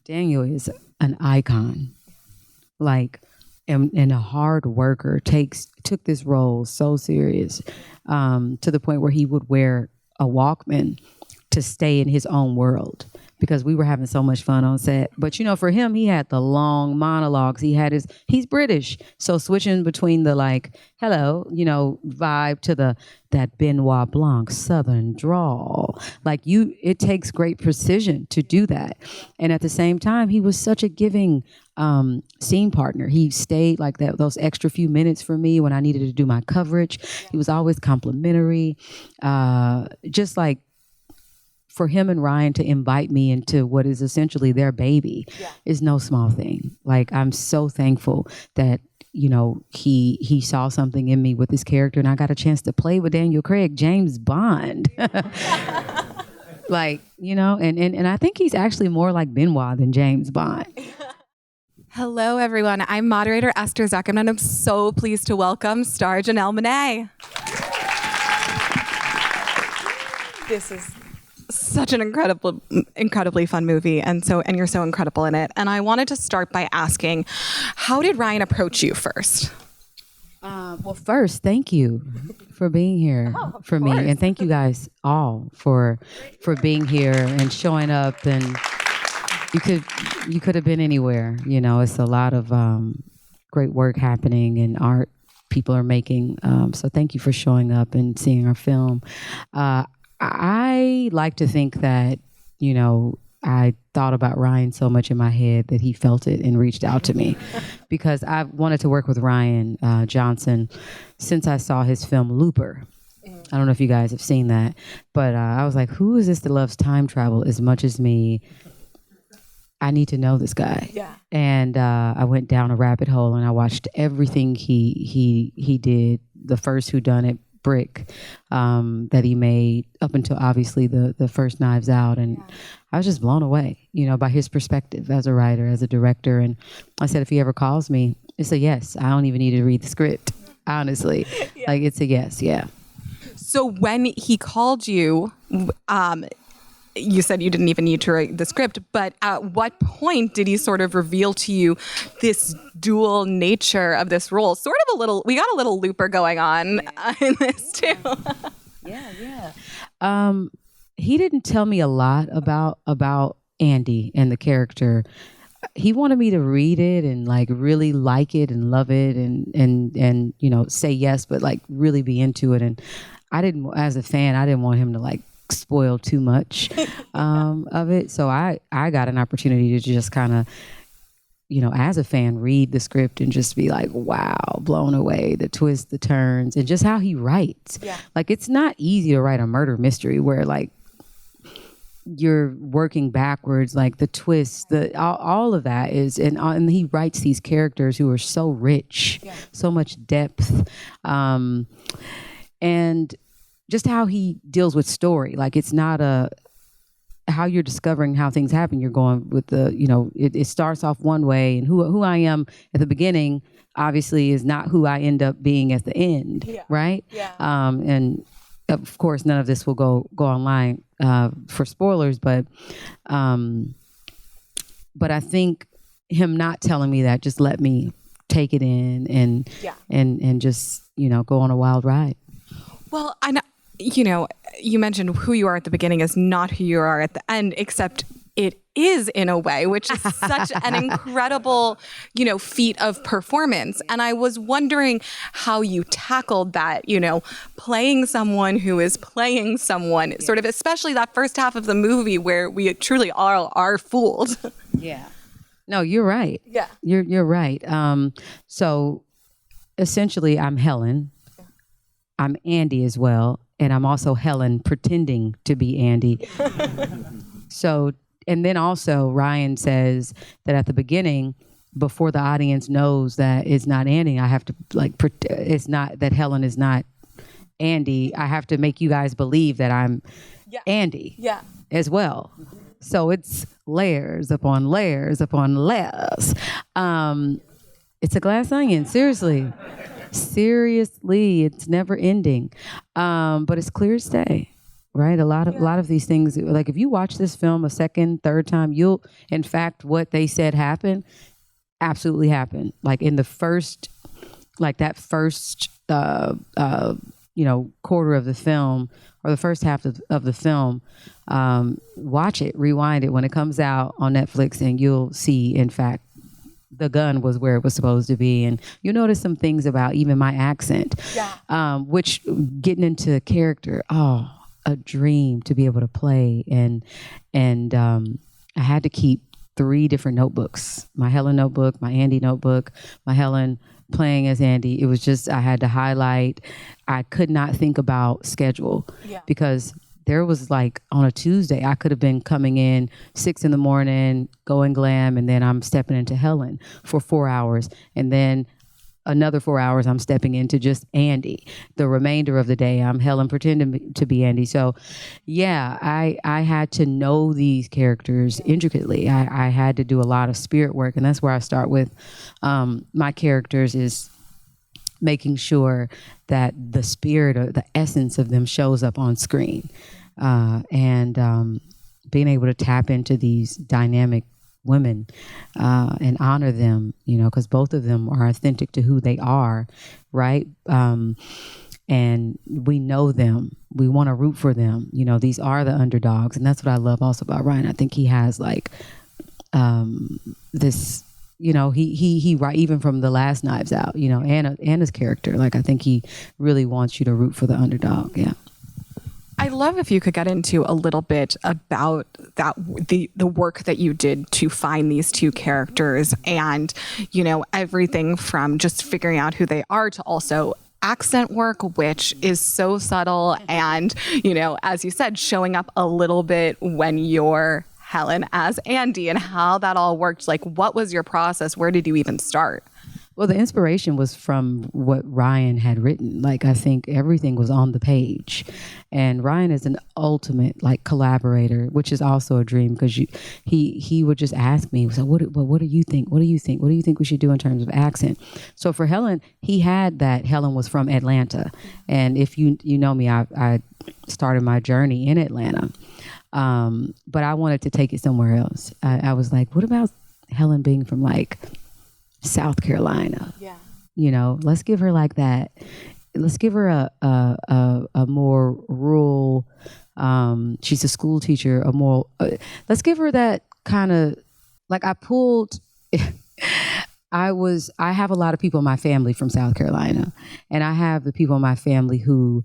Daniel is an icon, like, and a hard worker. Took this role so serious, to the point where he would wear a Walkman to stay in his own world, because we were having so much fun on set. But, for him, he had the long monologues. He's British. So switching between the hello, vibe to that Benoit Blanc Southern drawl. It takes great precision to do that. And at the same time, he was such a giving scene partner. He stayed those extra few minutes for me when I needed to do my coverage. He was always complimentary. For him and Ryan to invite me into what is essentially their baby is no small thing. I'm so thankful that, he saw something in me with this character, and I got a chance to play with Daniel Craig, James Bond. And I think he's actually more like Benoit than James Bond. Hello, everyone. I'm moderator Esther Zuckerman, and I'm so pleased to welcome star Janelle Monáe. This is such an incredibly fun movie, and you're so incredible in it. And I wanted to start by asking, how did Ryan approach you first? Well, first, thank you for being here for me, and thank you guys all for being here and showing up. And you could have been anywhere. It's a lot of great work happening and art people are making. So thank you for showing up and seeing our film. I like to think that, I thought about Ryan so much in my head that he felt it and reached out to me, because I've wanted to work with Ryan Johnson since I saw his film Looper. I don't know if you guys have seen that, but I was like, who is this that loves time travel as much as me? I need to know this guy. Yeah. And I went down a rabbit hole and I watched everything he did. The first whodunit brick that he made up until obviously the first Knives Out, and I was just blown away, by his perspective as a writer, as a director. And I said, if he ever calls me, it's a yes. I don't even need to read the script, honestly. It's a yes. Yeah. So when he called you, you said you didn't even need to write the script, but at what point did he sort of reveal to you this dual nature of this role? We got a little Looper going on in this too. Yeah. He didn't tell me a lot about Andy and the character. He wanted me to read it and really like it and love it and say yes, but really be into it. And as a fan, I didn't want him to spoil too much of it. So I got an opportunity to just kind of, as a fan, read the script and just be wow, blown away, the twists, the turns, and just how he writes. Yeah. It's not easy to write a murder mystery where you're working backwards, the twists, all of that is, and he writes these characters who are so rich, so much depth, and just how he deals with story. It's not how you're discovering how things happen. You're going with it starts off one way, and who I am at the beginning obviously is not who I end up being at the end, right? Yeah. And of course, none of this will go online for spoilers, but I think him not telling me that just let me take it in and just go on a wild ride. Well, you mentioned who you are at the beginning is not who you are at the end, except it is in a way, which is such an incredible, feat of performance. And I was wondering how you tackled that, playing someone who is playing someone, sort of, especially that first half of the movie where we truly all are fooled. Yeah. No, you're right. Yeah. You're right. So essentially I'm Helen. I'm Andy as well. And I'm also Helen pretending to be Andy. So, and then also Ryan says that at the beginning, before the audience knows that it's not Andy, I have to it's not that Helen is not Andy. I have to make you guys believe that I'm Andy as well. So it's layers upon layers upon layers. It's a glass onion, seriously. Seriously, it's never ending. But it's clear as day. right? A lot of these things, like if you watch this film a second, third time, you'll, in fact, what they said happened, absolutely happened. Like in the first, like that first, quarter of the film, or the first half of the film, watch it, rewind it when it comes out on Netflix, and you'll see, in fact, the gun was where it was supposed to be. And you'll notice some things about even my accent, which, getting into character, a dream to be able to play. And I had to keep 3 different notebooks: my Helen notebook, my Andy notebook, my Helen playing as Andy. It was just, I had to highlight. I could not think about schedule, because there was, like, on a Tuesday, I could have been coming in 6 a.m, going glam, and then I'm stepping into Helen for 4 hours, and then another 4 hours I'm stepping into just Andy. The remainder of the day I'm Helen pretending to be Andy. So yeah, I had to know these characters intricately. I had to do a lot of spirit work, and that's where I start with my characters, is making sure that the spirit or the essence of them shows up on screen, and being able to tap into these dynamic women and honor them, because both of them are authentic to who they are, right? And we know them. We want to root for them. These are the underdogs, and that's what I love also about Ryan. I think he has like this. He right, even from the last Knives Out, Anna's character, like, I think he really wants you to root for the underdog. Yeah. I love if you could get into a little bit about that, the work that you did to find these 2 characters, and, everything from just figuring out who they are to also accent work, which is so subtle, and, as you said, showing up a little bit when you're Helen as Andy, and how that all worked. Like, what was your process? Where did you even start? Well, the inspiration was from what Ryan had written. Like, I think everything was on the page, and Ryan is an ultimate, like, collaborator, which is also a dream, because he would just ask me, so what do you think? What do you think? What do you think we should do in terms of accent? So for Helen, he had that Helen was from Atlanta, and if you know me, I started my journey in Atlanta, but I wanted to take it somewhere else. I was like, what about Helen being from, like, South Carolina? Let's give her like that. Let's give her a more rural, she's a school teacher, a more, let's give her that kind of, like, I have a lot of people in my family from South Carolina, and I have the people in my family who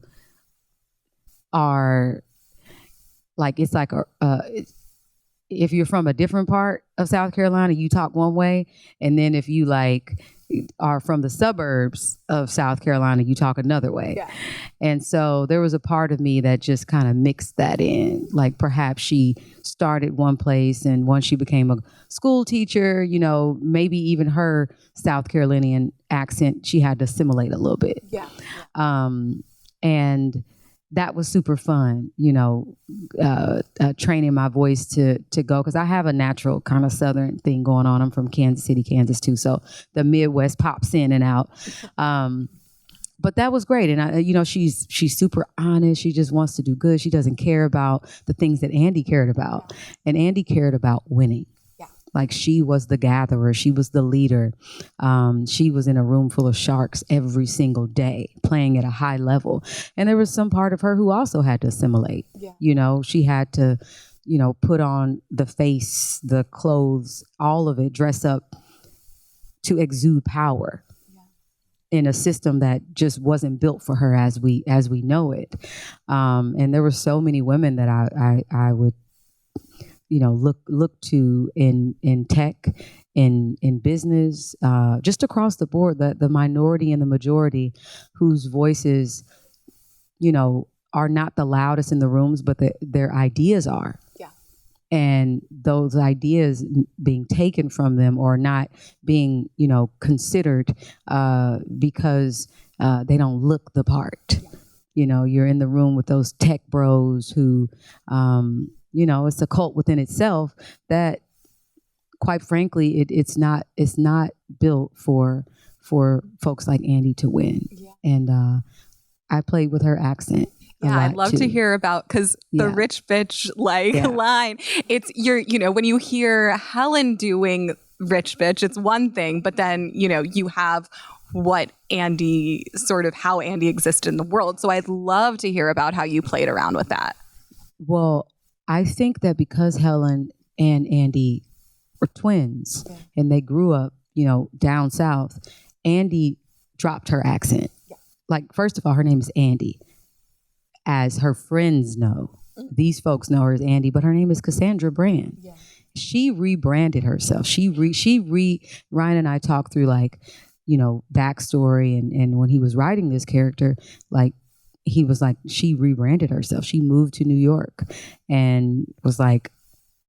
are like, it's like if you're from a different part of South Carolina, you talk one way. And then if you like are from the suburbs of South Carolina, you talk another way. Yeah. And so there was a part of me that just kind of mixed that in. Like, perhaps she started one place, and once she became a school teacher, maybe even her South Carolinian accent, she had to assimilate a little bit. Yeah. And that was super fun, training my voice to go, because I have a natural kind of Southern thing going on. I'm from Kansas City, Kansas too, so the Midwest pops in and out. But that was great, and she's super honest. She just wants to do good. She doesn't care about the things that Andy cared about, and Andy cared about winning. Like, she was the gatherer. She was the leader. She was in a room full of sharks every single day, playing at a high level. And there was some part of her who also had to assimilate. Yeah. She had to, put on the face, the clothes, all of it, dress up to exude power in a system that just wasn't built for her as we know it. And there were so many women that I would, look to in tech, in business, just across the board, the minority and the majority whose voices, are not the loudest in the rooms, but their ideas are. Yeah. And those ideas being taken from them, or not being, considered because they don't look the part. Yeah. You're in the room with those tech bros who, it's a cult within itself that, quite frankly, it's not built for folks like Andy to win. Yeah. And I played with her accent. Yeah, I'd love to hear about, because the Yeah. rich bitch line, it's when you hear Helen doing rich bitch, it's one thing, but then, you have what Andy, sort of how Andy existed in the world. So I'd love to hear about how you played around with that. Well, I think that because Helen and Andy were twins and they grew up, down south, Andy dropped her accent. Yeah. Like, first of all, her name is Andy. As her friends know, these folks know her as Andy, but her name is Cassandra Brand. Yeah. She rebranded herself. Ryan and I talked through backstory and when he was writing this character, he was like, she rebranded herself. She moved to New York and was like,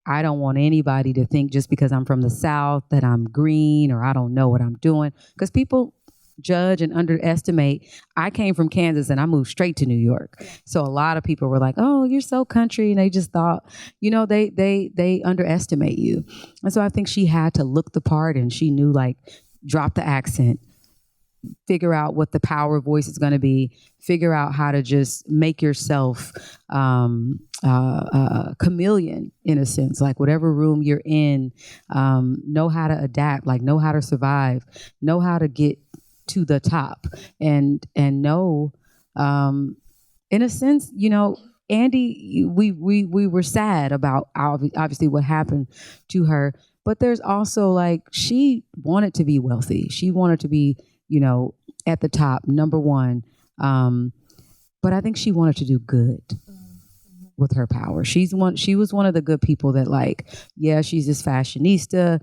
I don't want anybody to think just because I'm from the South that I'm green or I don't know what I'm doing. Because people judge and underestimate. I came from Kansas and I moved straight to New York. So a lot of people were like, oh, you're so country. And they just thought, they underestimate you. And so I think she had to look the part, and she knew, drop the accent, figure out what the power voice is going to be, figure out how to just make yourself chameleon, in a sense, like whatever room you're in, know how to adapt, know how to survive, know how to get to the top, and know, in a sense, Andy, we were sad about obviously what happened to her, but there's also she wanted to be wealthy. She wanted to be, at the top, number one. But I think she wanted to do good with her power. She was one of the good people that she's this fashionista,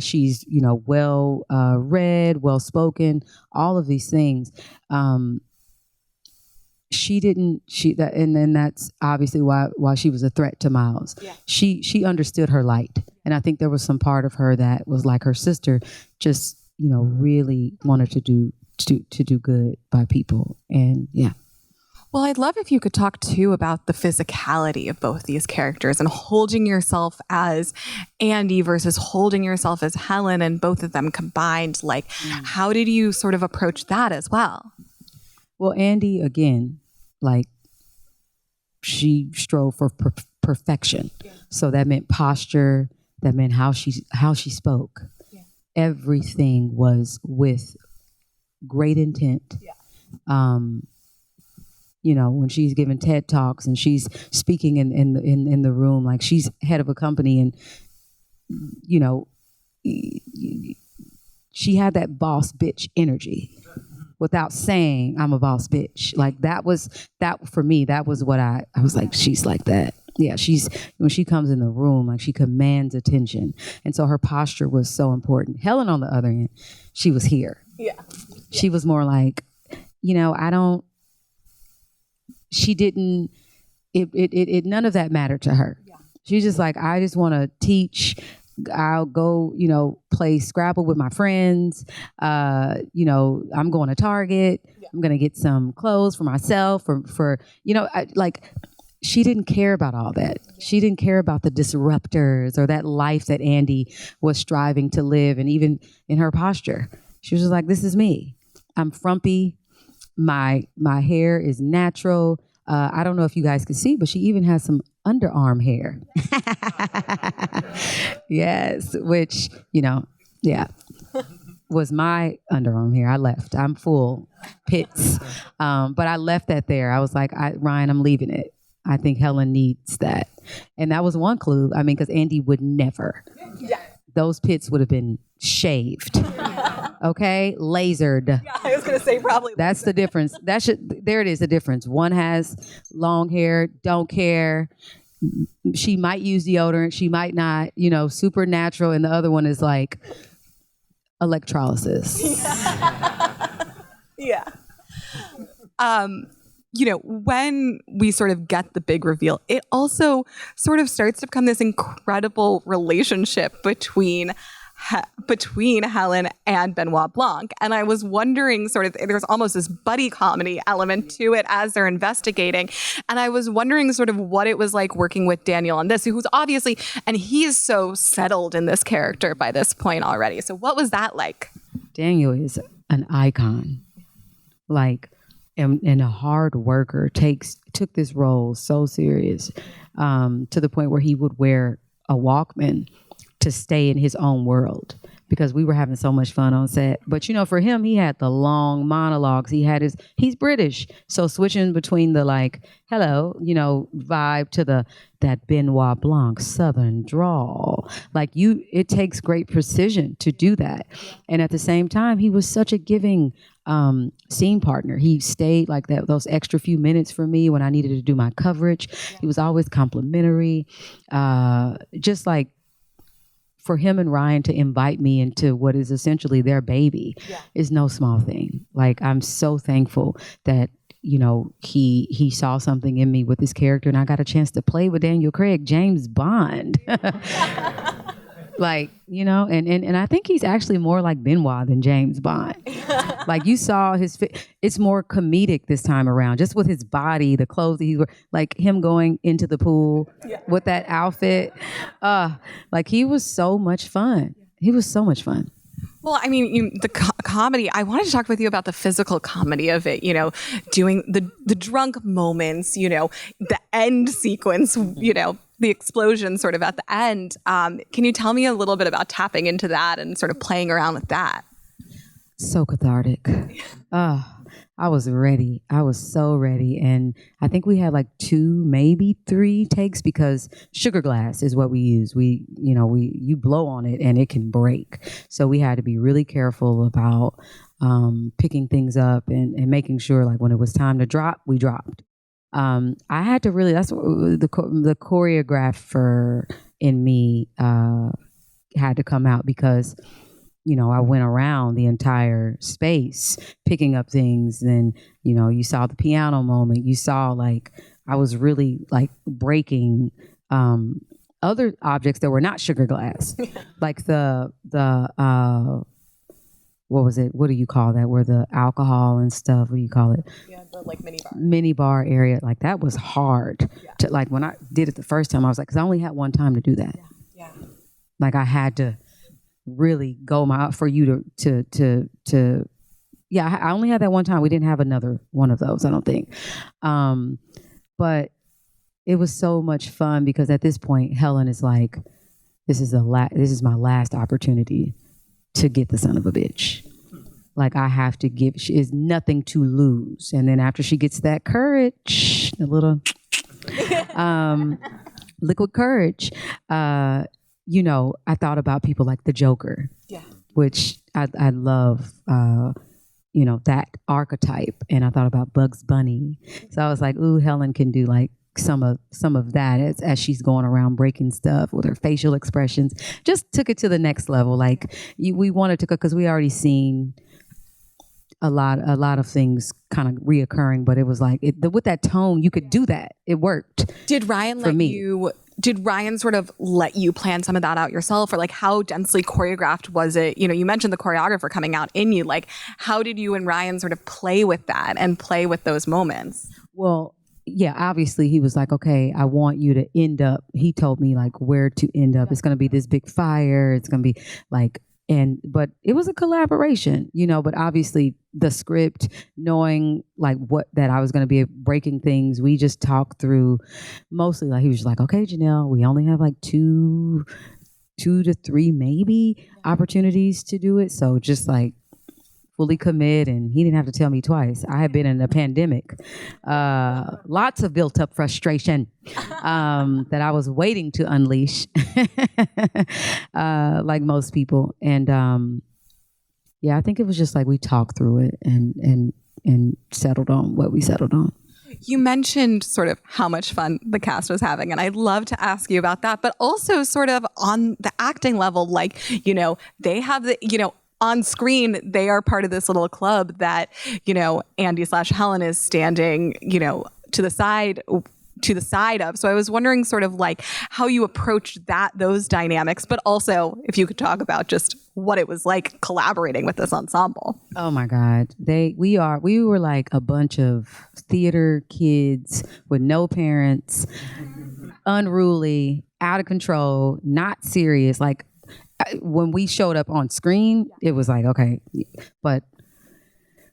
she's, well read, well spoken, all of these things. And then that's obviously why she was a threat to Miles. Yeah. She understood her light. And I think there was some part of her that was like her sister, just, really wanted to do good by people. And yeah. Well, I'd love if you could talk too about the physicality of both these characters and holding yourself as Andy versus holding yourself as Helen, and both of them combined. How did you sort of approach that as well? Well, Andy, again, she strove for perfection. Yeah. So that meant posture, that meant how she spoke. Yeah. Everything was with great intent. Yeah. When she's giving TED Talks and she's speaking in the room, she's head of a company, and she had that boss bitch energy without saying I'm a boss bitch. That for me, that was what I was like, she's like that. Yeah, when she comes in the room, she commands attention. And so her posture was so important. Helen, on the other hand, she was here. Yeah. She was more none of that mattered to her. Yeah. She's just I just want to teach. I'll go, play Scrabble with my friends. I'm going to Target. Yeah. I'm going to get some clothes for myself she didn't care about all that. She didn't care about the disruptors or that life that Andy was striving to live. And even in her posture, she was just this is me. I'm frumpy. My hair is natural. I don't know if you guys can see, but she even has some underarm hair. Yes, which, was my underarm hair. I left. I'm full pits. But I left that there. I was like, Ryan, I'm leaving it. I think Helen needs that. And that was one clue. Because Andy would never. Yeah. Those pits would have been shaved. Okay, lasered. Yeah, I was going to say probably. That's the difference. There it is, the difference. One has long hair, don't care. She might use deodorant, she might not, super natural. And the other one is electrolysis. Yeah. When we sort of get the big reveal, it also sort of starts to become this incredible relationship between Helen and Benoit Blanc. And I was wondering, there's almost this buddy comedy element to it as they're investigating. And I was wondering sort of what it was like working with Daniel on this, who's obviously, and he's so settled in this character by this point already. So what was that like? Daniel is an icon. and a hard worker, took this role so serious, to the point where he would wear a Walkman to stay in his own world, because we were having so much fun on set. But for him, he had the long monologues. He's British, so switching between the like hello, vibe to that Benoit Blanc Southern drawl, it takes great precision to do that. And at the same time, he was such a giving scene partner. He stayed like that, those extra few minutes for me when I needed to do my coverage. He was always complimentary, just like, for him and Ryan to invite me into what is essentially their baby is no small thing. Like, I'm so thankful that, he saw something in me with this character, and I got a chance to play with Daniel Craig, James Bond. And I think he's actually more like Benoit than James Bond. Like, you saw it's more comedic this time around, just with his body, the clothes that he's wearing, like him going into the pool with that outfit. He was so much fun. He was so much fun. Well, I mean, the comedy, I wanted to talk with you about the physical comedy of it, doing the drunk moments, the end sequence, the explosion sort of at the end. Can you tell me a little bit about tapping into that and sort of playing around with that? So cathartic. I was ready. I was so ready. And I think we had like 2, maybe 3 takes, because sugar glass is what we use. You blow on it and it can break. So we had to be really careful about picking things up and making sure, like, when it was time to drop, we dropped. I had to really, that's what the choreographer in me had to come out, because I went around the entire space picking up things. And, you saw the piano moment. You saw, like, I was really like breaking other objects that were not sugar glass, like the what was it? What do you call that? Where the alcohol and stuff, what do you call it? Yeah, the like mini bar area. Like, that was hard to, like, when I did it the first time, I was like, 'cause I only had one time to do that. Yeah. Like, I had to really go for you to I only had that one time. We didn't have another one of those, I don't think. But it was so much fun, because at this point, Helen is like, this is my last opportunity to get the son of a bitch. Like, I have to give, she is nothing to lose. And then after she gets that courage, a little liquid courage, I thought about people like the Joker, which I love, that archetype. And I thought about Bugs Bunny. So I was like, ooh, Helen can do like some of that as she's going around breaking stuff with her facial expressions. Just took it to the next level. Like, we wanted to, because we already seen a lot of things kind of reoccurring, but it was like, with that tone, you could do that. It worked. Did Ryan sort of let you plan some of that out yourself, or like, how densely choreographed was it? You mentioned the choreographer coming out in you. Like, how did you and Ryan sort of play with that and play with those moments? Well, yeah, obviously he was like, okay, I want you to end up, he told me like where to end up. It's going to be this big fire. It's going to be like, but it was a collaboration, but obviously the script, knowing like that I was going to be breaking things, we just talked through mostly, like, he was just like, okay, Janelle, we only have like 2 to 3 maybe opportunities to do it. So just like fully commit. And he didn't have to tell me twice. I had been in a pandemic, lots of built up frustration that I was waiting to unleash, like most people. And I think it was just like we talked through it and settled on what we settled on. You mentioned sort of how much fun the cast was having, and I'd love to ask you about that, but also sort of on the acting level, like, they have the, on screen, they are part of this little club that, Andy/Helen is standing, to the side of. So I was wondering sort of like how you approached those dynamics, but also if you could talk about just what it was like collaborating with this ensemble. Oh my God. We were like a bunch of theater kids with no parents, unruly, out of control, not serious. Like, when we showed up on screen, it was like, okay, but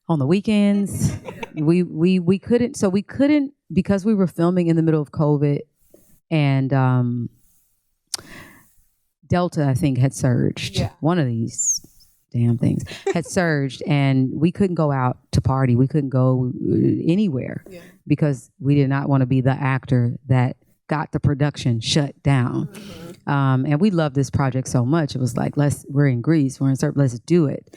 on the weekends. we couldn't because we were filming in the middle of COVID, and Delta, I think, had surged. Yeah. One of these damn things had surged, and we couldn't go out to party. We couldn't go anywhere because we did not want to be the actor that got the production shut down. And we loved this project so much. It was like, we're in Greece, we're in Serbia, let's do it.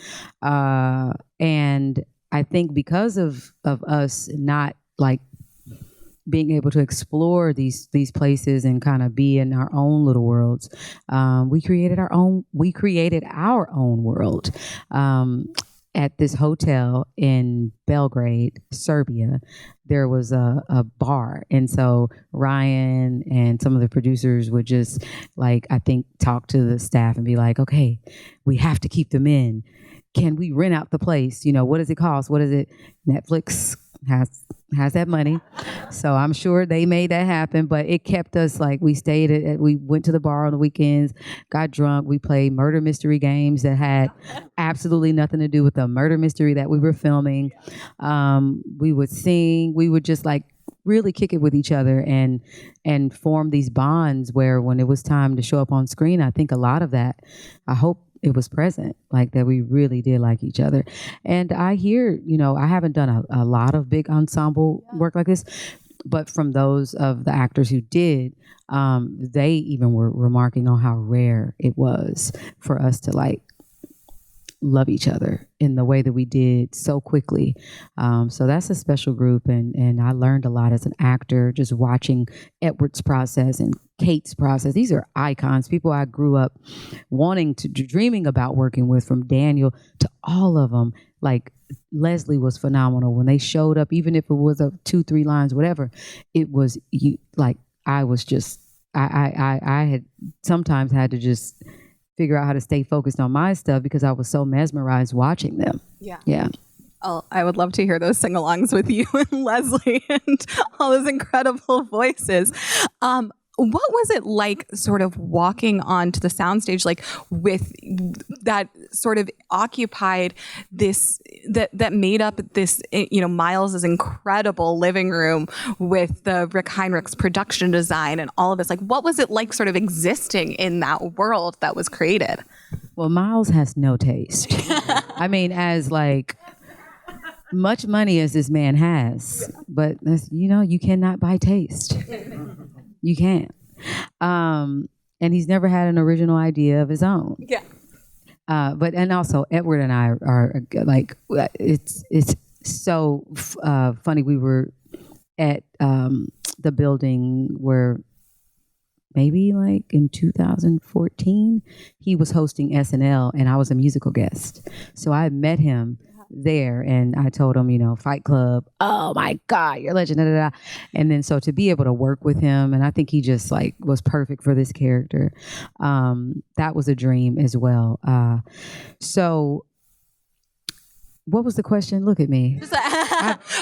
And I think because of us not like being able to explore these places and kind of be in our own little worlds, we created our own world. At this hotel in Belgrade, Serbia, there was a bar. And so Ryan and some of the producers would just, like, I think, talk to the staff and be like, okay, we have to keep them in. Can we rent out the place? You know, what does it cost? What is it? Netflix has that money. So I'm sure they made that happen, but it kept us, like, we stayed we went to the bar on the weekends, got drunk. We played murder mystery games that had absolutely nothing to do with the murder mystery that we were filming. We would sing, we would just like really kick it with each other and form these bonds where when it was time to show up on screen, I think a lot of that, I hope it was present, like that we really did like each other. And I hear, you know, I haven't done a lot of big ensemble work like this, but from those of the actors who did, they even were remarking on how rare it was for us to like love each other in the way that we did so quickly. So that's a special group. And I learned a lot as an actor, just watching Edward's process and Kate's process. These are icons, people I grew up dreaming about working with, from Daniel to all of them. Like Leslie was phenomenal when they showed up, even if it was 2-3 lines, whatever. It was you. Like I was just, I had sometimes had to just figure out how to stay focused on my stuff because I was so mesmerized watching them. Yeah. Oh, I would love to hear those sing-alongs with you and Leslie and all those incredible voices. What was it like sort of walking onto the soundstage, like with that sort of occupied this, that made up this, you know, Miles's incredible living room with the Rick Heinrich's production design and all of this? Like, what was it like sort of existing in that world that was created? Well, Miles has no taste. I mean, as like much money as this man has, but you know, you cannot buy taste. You can't. And he's never had an original idea of his own. Yeah. And also Edward and I are like, it's so funny. We were at the building where maybe like in 2014, he was hosting SNL and I was a musical guest. So I met him there and I told him, you know, Fight Club, oh my God, you're a legend, da, da, da. And then so to be able to work with him, and I think he just like was perfect for this character. That was a dream as well. So what was the question? Look at me.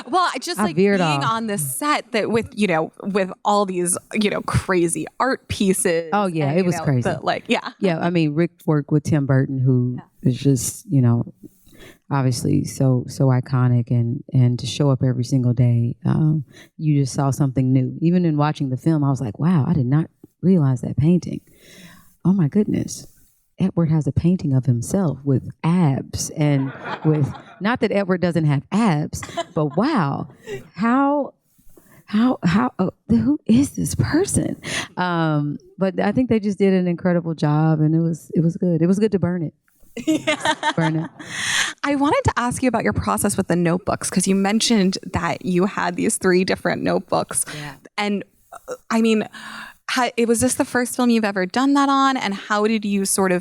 Like being on this set that with, you know, with all these, you know, crazy art pieces. Oh yeah, and, it was crazy. Yeah. I mean, Rick worked with Tim Burton, who is just, you know, obviously so iconic, and to show up every single day, you just saw something new. Even in watching the film, I was like, wow, I did not realize that painting. Oh my goodness. Edward has a painting of himself with abs, and with, not that Edward doesn't have abs, but wow, how who is this person? But I think they just did an incredible job, and it was good. It was good to burn it. Burn it. I wanted to ask you about your process with the notebooks, because you mentioned that you had these 3 different notebooks. Yeah. And I mean, was this the first film you've ever done that on? And how did you sort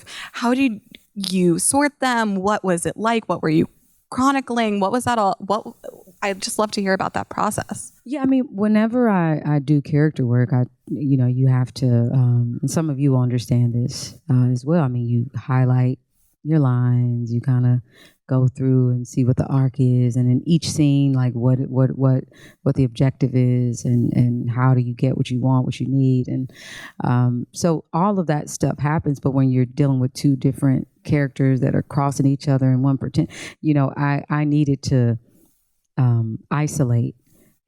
them? What was it like? What were you chronicling? What was that all? I'd just love to hear about that process. Yeah, I mean, whenever I do character work, you have to, and some of you will understand this as well. I mean, you highlight your lines, you kind of go through and see what the arc is, and in each scene, like what the objective is, and how do you get what you want, what you need, and so all of that stuff happens. But when you're dealing with 2 different characters that are crossing each other and one pretend. I needed to isolate,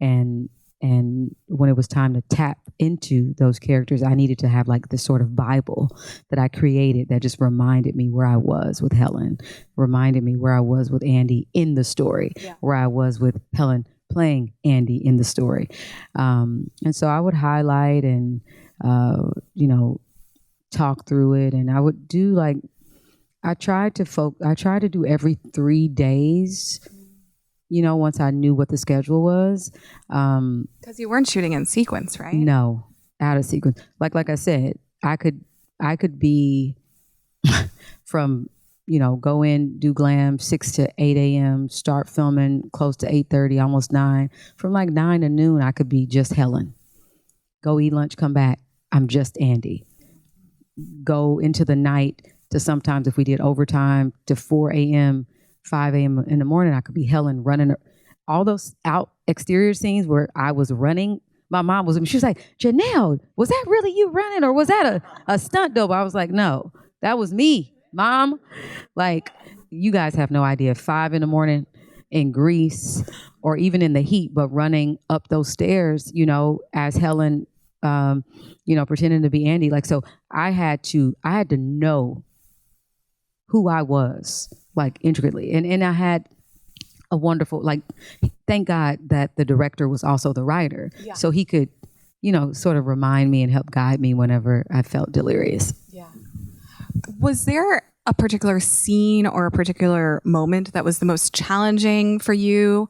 and when it was time to tap into those characters, I needed to have like this sort of Bible that I created that just reminded me where I was with Helen, reminded me where I was with Andy in the story, where I was with Helen playing Andy in the story. And so I would highlight and, talk through it. And I would do I tried to do every 3 days, once I knew what the schedule was. Because you weren't shooting in sequence, right? No, out of sequence. Like I said, I could be from, go in, do glam 6 to 8 a.m., start filming close to 8:30, almost 9. From like 9 to noon, I could be just Helen. Go eat lunch, come back, I'm just Andy. Go into the night to sometimes, if we did overtime, to 4 a.m., 5 a.m. in the morning, I could be Helen running. All those out exterior scenes where I was running, my mom was, she was like, Janelle, was that really you running, or was that a stunt double? I was like, no, that was me, Mom. Like, you guys have no idea. 5 in the morning in Greece, or even in the heat, but running up those stairs, as Helen, pretending to be Andy. Like, so I had to know who I was, like, intricately. And I had a wonderful, thank God that the director was also the writer. Yeah. So he could, sort of remind me and help guide me whenever I felt delirious. Yeah. Was there a particular scene or a particular moment that was the most challenging for you?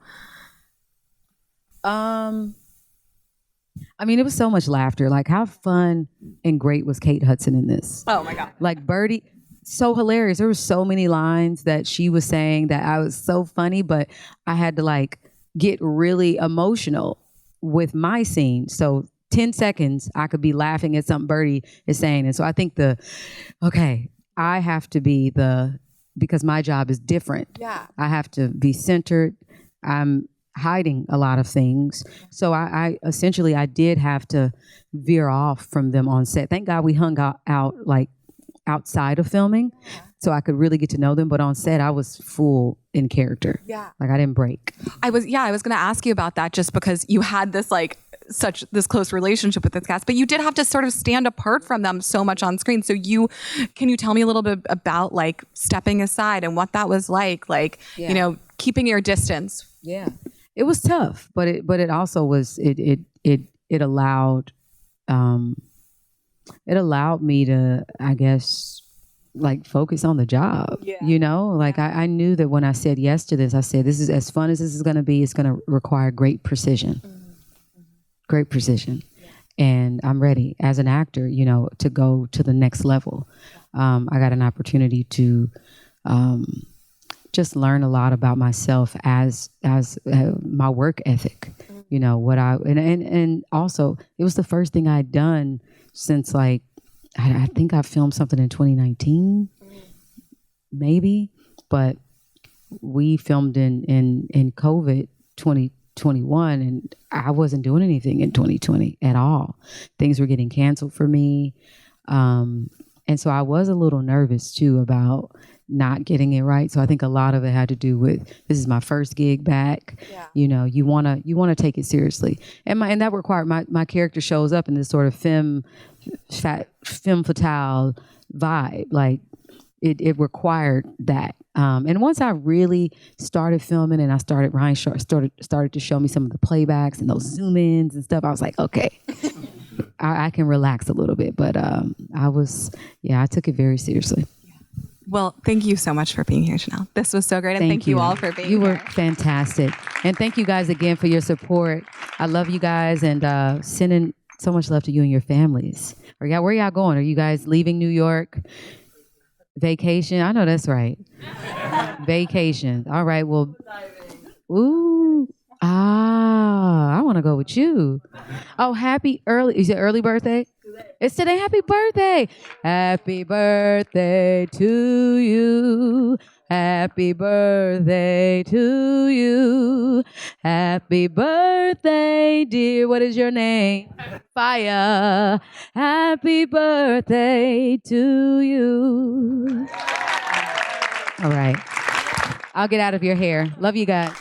It was so much laughter. Like, how fun and great was Kate Hudson in this? Oh my God. Like, Birdie, so hilarious. There were so many lines that she was saying that I was so funny, but I had to get really emotional with my scene. So 10 seconds, I could be laughing at something Birdie is saying. And so I think I have to be because my job is different. Yeah. I have to be centered. I'm hiding a lot of things. So I essentially did have to veer off from them on set. Thank God we hung out outside of filming, so I could really get to know them. But on set, I was full in character. Yeah. Like, I didn't break. I was going to ask you about that, just because you had this such this close relationship with this cast, but you did have to sort of stand apart from them so much on screen. So can you tell me a little bit about stepping aside and what that was like, keeping your distance? Yeah. It was tough, but it also was, it allowed me to, I guess, focus on the job. Yeah. I knew that when I said yes to this, I said, this is as fun as this is going to be. It's going to require great precision. Mm-hmm. Great precision. Yeah. And I'm ready as an actor, to go to the next level. I got an opportunity to just learn a lot about myself as my work ethic. And also it was the first thing I'd done since I think I filmed something in 2019, maybe, but we filmed in COVID 2021, and I wasn't doing anything in 2020 at all. Things were getting canceled for me. And so I was a little nervous too about not getting it right. So I think a lot of it had to do with, this is my first gig back. Yeah. You want to take it seriously. And that required my character shows up in this sort of femme fatale vibe. It required that. And once I really started filming and Ryan started to show me some of the playbacks and those zoom ins and stuff, I was like, okay, I can relax a little bit. But I took it very seriously. Well, thank you so much for being here, Janelle. This was so great. And thank you all for being here. You were fantastic. And thank you guys again for your support. I love you guys, and sending so much love to you and your families. Where y'all going? Are you guys leaving New York? Vacation? I know that's right. Vacation. All right. Well, I want to go with you. Oh, is it early birthday? It's today. Happy birthday. Happy birthday to you. Happy birthday to you. Happy birthday, dear. What is your name? Fire. Happy birthday to you. All right. I'll get out of your hair. Love you guys.